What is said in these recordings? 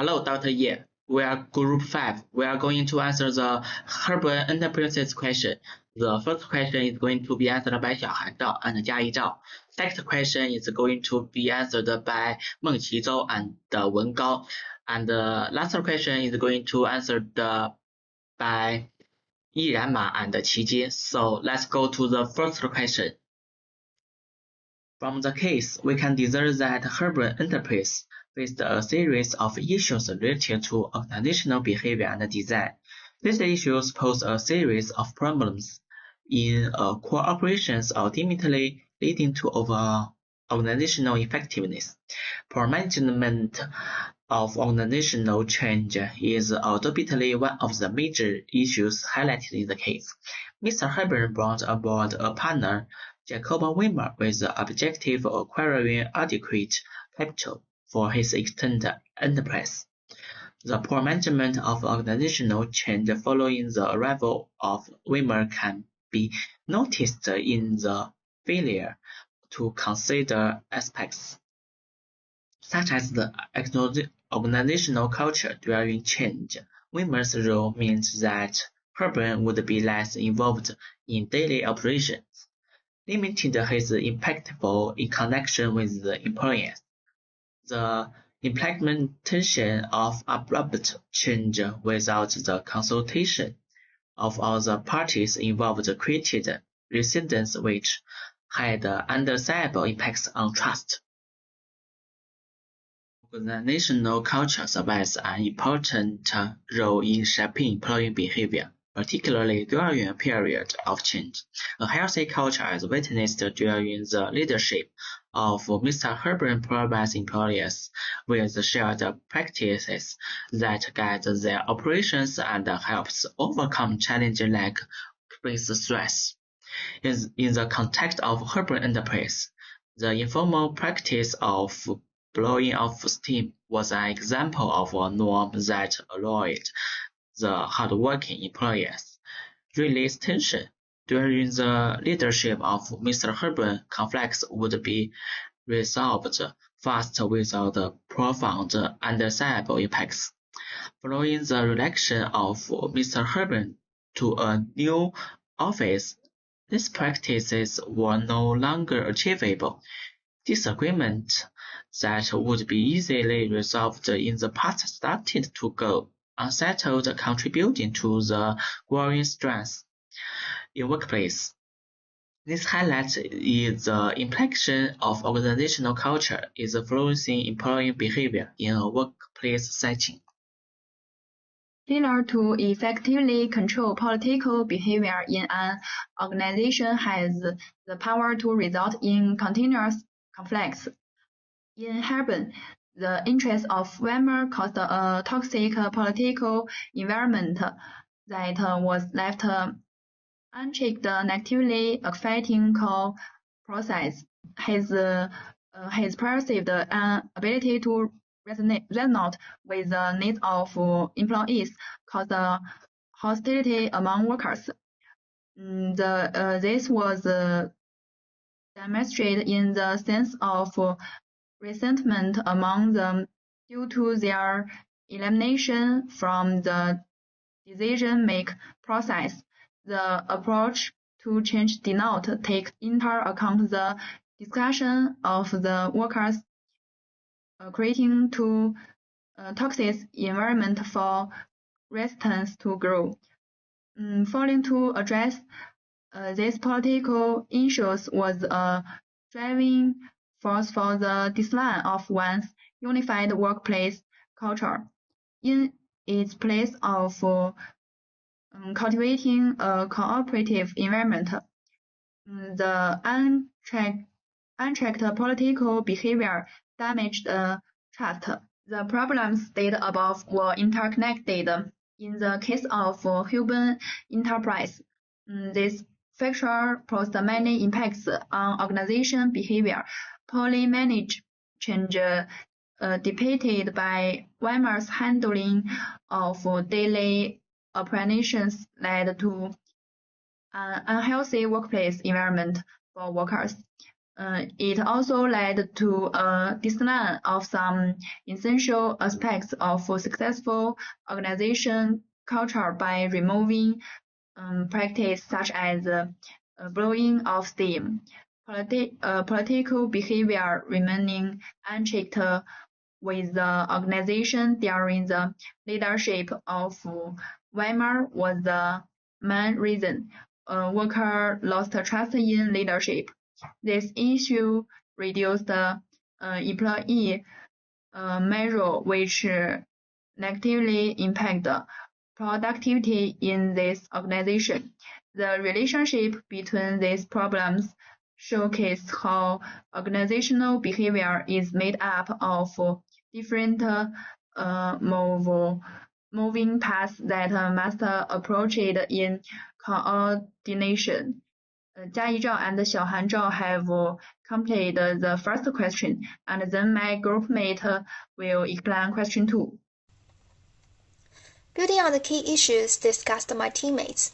Hello, Dr. Ye. We are Group 5. We are going to answer the Hebpurn enterprises question. The first question is going to be answered by 小韩照 and 嘉一照. Second question is going to be answered by 孟其舟 and 文高. And the last question is going to answered by 易然马 and 齐阶. So let's go to the first question. From the case, we can deduce that Hebpurn enterprise faced a series of issues related to organizational behavior and design. These issues pose a series of problems in core operations, ultimately leading to overall organizational effectiveness. Poor management of organizational change is undoubtedly one of the major issues highlighted in the case. Mr. Hebpurn brought aboard a partner, Jacob Weimer, with the objective of acquiring adequate capital for his extended enterprise. The poor management of organizational change following the arrival of Weimer can be noticed in the failure to consider aspects such as the organizational culture during change. Weimer's role means that Hebpurn would be less involved in daily operations, limiting his impactful in connection with the employees. The implementation of abrupt change without the consultation of all the parties involved created precedents which had undesirable impacts on trust. Organizational culture survives an important role in shaping employee behavior, particularly during a period of change. A healthy culture is witnessed during the leadership of Mr. Hebpurn provides employees with shared practices that guide their operations and helps overcome challenges like workplace stress. In the context of Hebpurn enterprise, the informal practice of blowing off steam was an example of a norm that allowed the hardworking employees release tension. During the leadership of Mr. Hebpurn, conflicts would be resolved fast without profound undesirable impacts. Following the election of Mr. Hebpurn to a new office, these practices were no longer achievable. Disagreements that would be easily resolved in the past started to go unsettled, contributing to the growing stress in workplace. This highlights the implication of organizational culture is influencing employee behavior in a workplace setting. Failure to effectively control political behavior in an organization has the power to result in continuous conflicts. In Hebpurn, the interests of Weimer caused a toxic political environment that was left unchecked, negatively affecting core process. His perceived ability to resonate with the needs of employees caused hostility among workers. This was demonstrated in the sense of resentment among them due to their elimination from the decision-making process. The approach to change did not take into account the discussion of the workers, creating too toxic environment for resistance to grow. Failing to address these political issues was a driving force for the decline of one's unified workplace culture. In its place of cultivating a cooperative environment, the unchecked political behavior damaged trust. The problems stated above were interconnected. In the case of Hebpurn enterprise, this factor posed many impacts on organization behavior. Poorly managed change depicted by Weimer's handling of daily operations led to an unhealthy workplace environment for workers. It also led to a decline of some essential aspects of successful organization culture by removing practices such as blowing of steam, political behavior remaining unchecked with the organization during the leadership of Weimar was the main reason. Workers lost trust in leadership. This issue reduced employee morale, which negatively impact productivity in this organization. The relationship between these problems showcase how organizational behavior is made up of different moving parts that must approach it in coordination. Jia Yizhao and Xiaohan Zhao have completed the first question, and then my groupmate will explain question 2. Building on the key issues discussed by my teammates,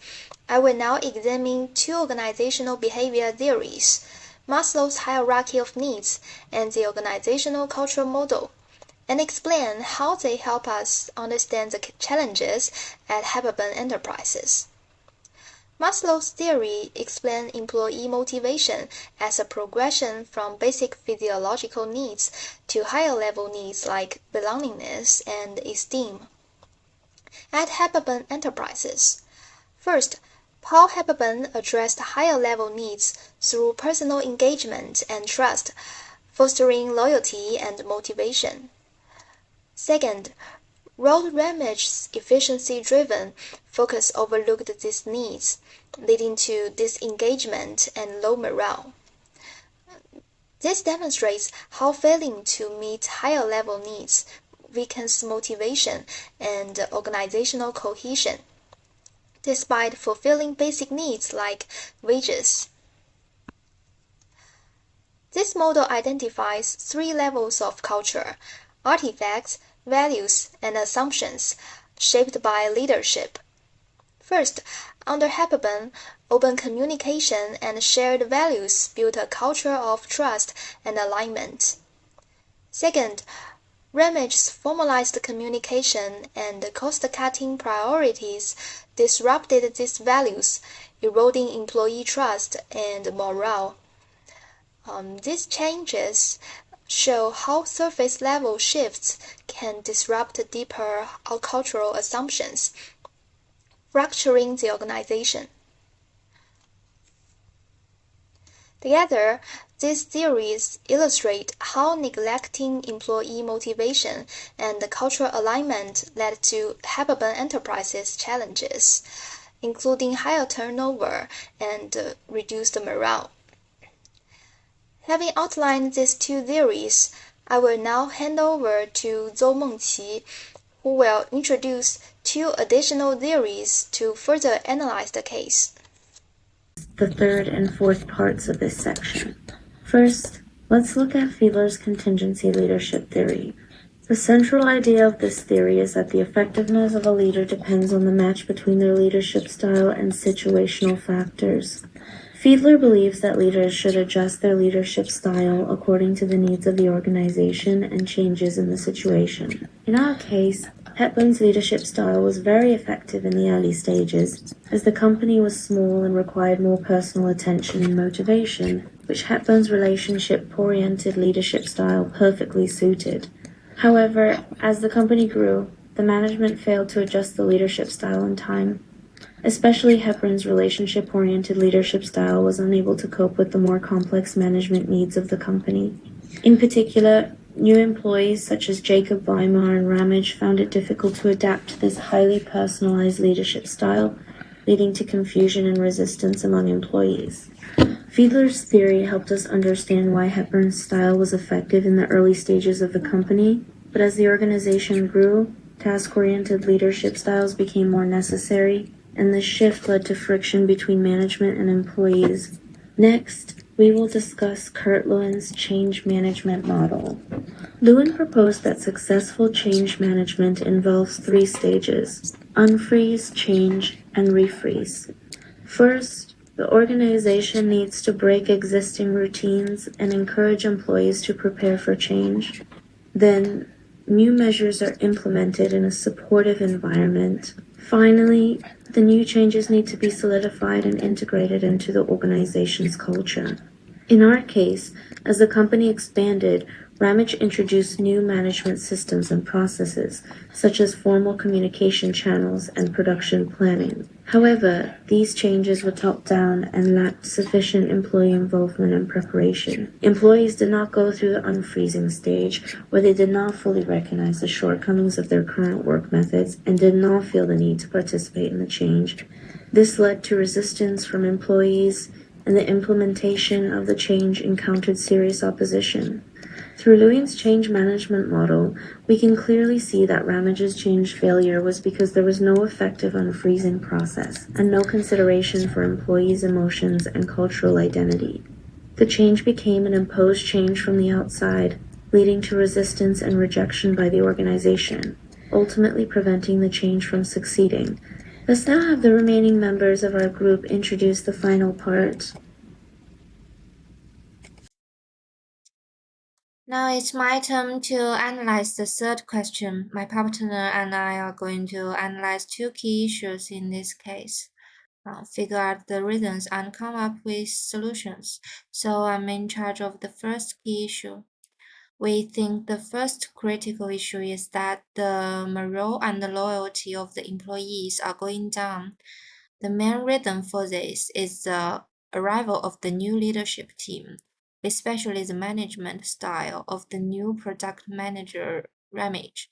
I will now examine two organizational behavior theories, Maslow's hierarchy of needs and the organizational cultural model, and explain how they help us understand the challenges at hebpurn enterprises. Maslow's theory explains employee motivation as a progression from basic physiological needs to higher-level needs like belongingness and esteem. At hebpurn enterprises, first, Paul Hebburn addressed higher-level needs through personal engagement and trust, fostering loyalty and motivation. Second, Rod Ramage's efficiency-driven focus overlooked these needs, leading to disengagement and low morale. This demonstrates how failing to meet higher-level needs weakens motivation and organizational cohesion, despite fulfilling basic needs like wages. This model identifies three levels of culture: artifacts, values, and assumptions shaped by leadership. First, under hebpurn, open communication and shared values built a culture of trust and alignment. Second, Ramage's formalized communication and cost-cutting priorities disrupted these values, eroding employee trust and morale. These changes show how surface-level shifts can disrupt deeper cultural assumptions, fracturing the organization. Together, these theories illustrate how neglecting employee motivation and cultural alignment led to hebpurn enterprises' challenges, including higher turnover and reduced morale. Having outlined these two theories, I will now hand over to Zhou Mengqi, who will introduce two additional theories to further analyze the case. The third and fourth parts of this section. First, let's look at Fiedler's contingency leadership theory. The central idea of this theory is that the effectiveness of a leader depends on the match between their leadership style and situational factors. Fiedler believes that leaders should adjust their leadership style according to the needs of the organization and changes in the situation. In our case, Hepburn's leadership style was very effective in the early stages, as the company was small and required more personal attention and motivation, which Hepburn's relationship-oriented leadership style perfectly suited. However, as the company grew, the management failed to adjust the leadership style in time. Especially Hepburn's relationship-oriented leadership style was unable to cope with the more complex management needs of the company. In particular, new employees such as Jacob Weimar and Ramage found it difficult to adapt to this highly personalized leadership style, leading to confusion and resistance among employees. Fiedler's theory helped us understand why Hepburn's style was effective in the early stages of the company, but as the organization grew, task-oriented leadership styles became more necessary, and this shift led to friction between management and employees. Next, we will discuss Kurt Lewin's change management model. Lewin proposed that successful change management involves three stages: unfreeze, change, and refreeze. First, The organization needs to break existing routines and encourage employees to prepare for change. Then, new measures are implemented in a supportive environment. Finally, the new changes need to be solidified and integrated into the organization's culture. In our case, as the company expanded, Ramage introduced new management systems and processes, such as formal communication channels and production planning. However, these changes were top-down and lacked sufficient employee involvement and preparation. Employees did not go through the unfreezing stage, where they did not fully recognize the shortcomings of their current work methods and did not feel the need to participate in the change. This led to resistance from employees, and the implementation of the change encountered serious opposition. Through Lewin's change management model, we can clearly see that Ramage's change failure was because there was no effective unfreezing process and no consideration for employees' emotions and cultural identity. The change became an imposed change from the outside, leading to resistance and rejection by the organization, ultimately preventing the change from succeeding. Let's now have the remaining members of our group introduce the final part. Now it's my turn to analyze the third question. My partner and I are going to analyze two key issues in this case, figure out the reasons and come up with solutions. So I'm in charge of the first key issue. We think the first critical issue is that the morale and the loyalty of the employees are going down. The main reason for this is the arrival of the new leadership team, especially the management style of the new product manager, Ramage.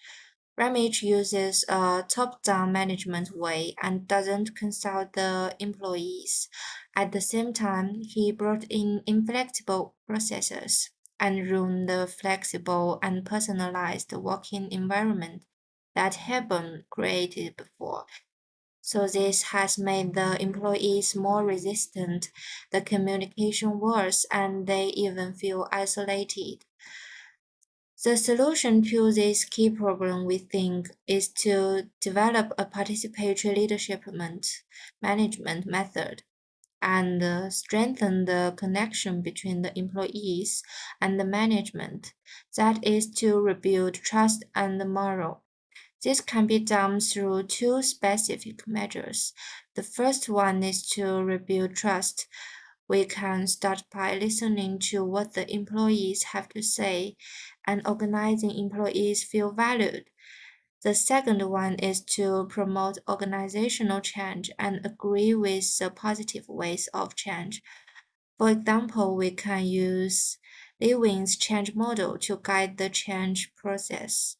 Ramage uses a top-down management way and doesn't consult the employees. At the same time, he brought in inflexible processes and ruined the flexible and personalized working environment that Hebpurn created before. So this has made the employees more resistant, the communication worse, and they even feel isolated. The solution to this key problem, we think, is to develop a participatory leadership management method and strengthen the connection between the employees and the management. That is to rebuild trust and morale. This can be done through two specific measures. The first one is to rebuild trust. We can start by listening to what the employees have to say and organizing employees feel valued. The second one is to promote organizational change and agree with the positive ways of change. For example, we can use Lewin's change model to guide the change process.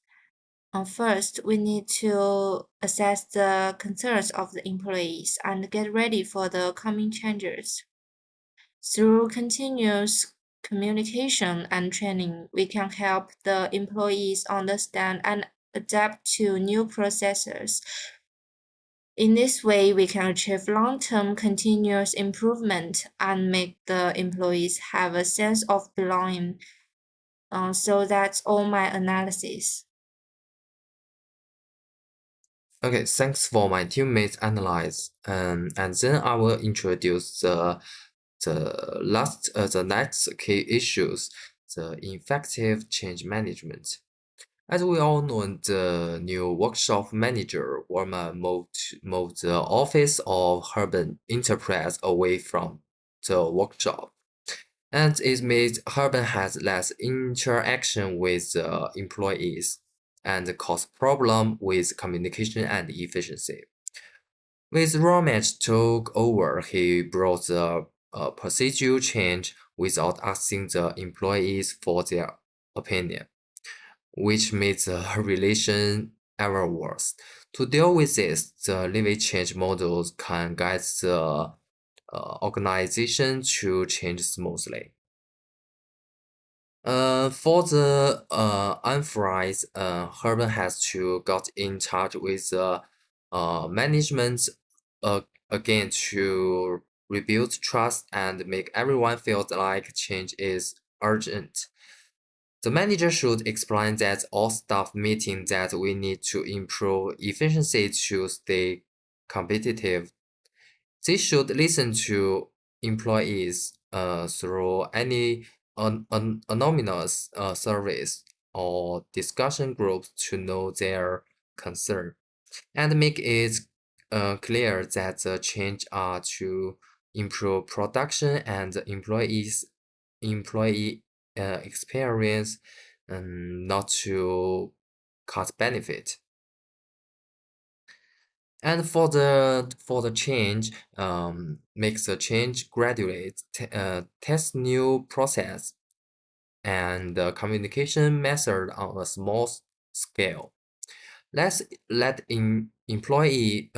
First, we need to assess the concerns of the employees and get ready for the coming changes. Through continuous communication and training, we can help the employees understand and adapt to new processes. In this way, we can achieve long-term continuous improvement and make the employees have a sense of belonging. So that's all my analysis. Okay, thanks for my teammates' analyze. And then I will introduce the next key issues, the effective change management. As we all know, the new workshop manager Warman moved the office of Urban Enterprise away from the workshop. And it means Urban has less interaction with the employees and cause problem with communication and efficiency. With Ramage took over, he brought the procedural change without asking the employees for their opinion, which made the relation ever worse. To deal with this, the living change models can guide the organization to change smoothly. For the unfreeze, Herman has to got in touch with the management again to rebuild trust and make everyone feel like change is urgent. The manager should explain that all staff meeting that we need to improve efficiency to stay competitive. They should listen to employees through any anonymous surveys or discussion groups to know their concern and make it clear that the change are to improve production and employee experience and not to cut benefit. And for the change, make the change gradually, test new process and communication method on a small scale. Let employee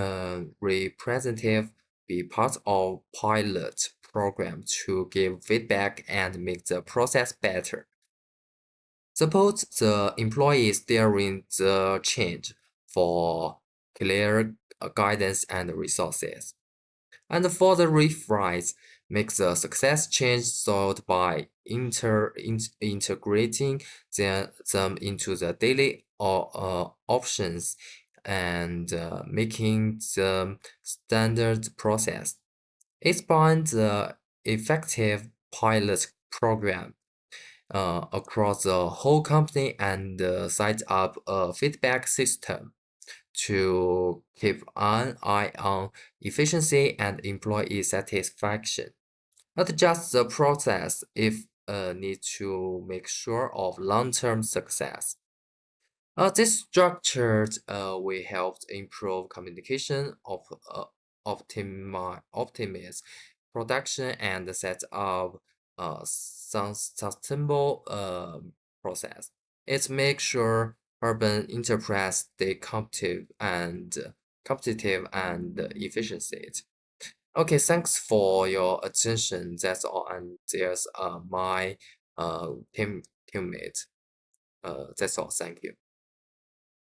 representative be part of pilot program to give feedback and make the process better. Support the employees during the change for clear guidance and resources. And for the rephrase, make the success change solved by integrating them into the daily options and making the standard process. Expand the effective pilot program across the whole company and set up a feedback system to keep an eye on efficiency and employee satisfaction. Not just the process if need to make sure of long-term success. This structure will help improve communication, optimize production, and set up sustainable process. It makes sure urban enterprise stay competitive and efficient. Okay, thanks for your attention. That's all, and there's my teammate. That's all. Thank you.